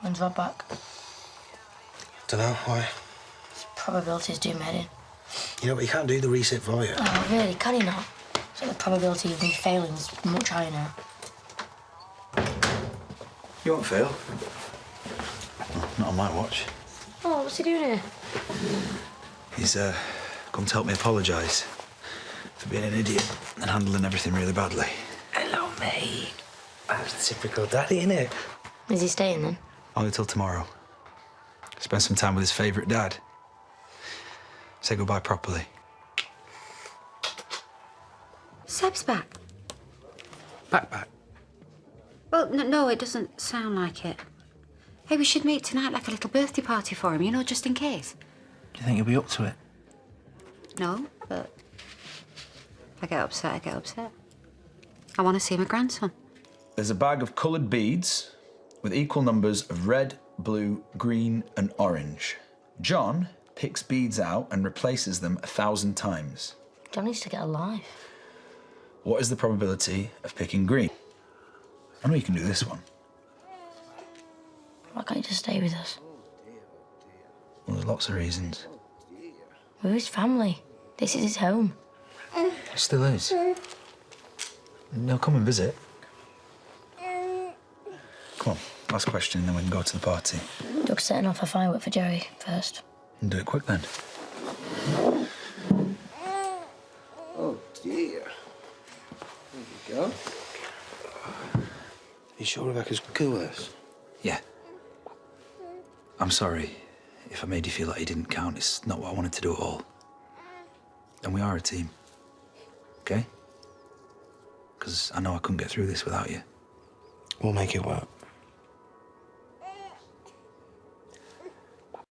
When's Rob back? Dunno, why? Probabilities do me in. You know, but he can't do the reset for you. Oh, really? Can he not? So the probability of me failing is much higher now. You won't fail. Well, not on my watch. Oh, what's he doing here? He's come to help me apologise for being an idiot and handling everything really badly. Hello, mate. That's typical daddy, innit? Is he staying then? Only till tomorrow. Spend some time with his favourite dad. Say goodbye properly. Seb's back. Back. Well, no, it doesn't sound like it. Hey, we should meet tonight like a little birthday party for him, you know, just in case. Do you think he'll be up to it? No, but if I get upset, I get upset. I want to see my grandson. There's a bag of coloured beads with equal numbers of red, blue, green, and orange. John picks beads out and replaces them 1,000 times. John needs to get a life. What is the probability of picking green? I know you can do this one. Why can't you just stay with us? Well, there's lots of reasons. We're his family. This is his home. It still is. And he'll come and visit. Come on, last question, and then we can go to the party. Doug's setting off a firework for Jerry first. And do it quick then. Oh, dear. There you go. You sure Rebecca's cool with this? Yeah. I'm sorry if I made you feel like you didn't count. It's not what I wanted to do at all. And we are a team. Okay? Because I know I couldn't get through this without you. We'll make it work.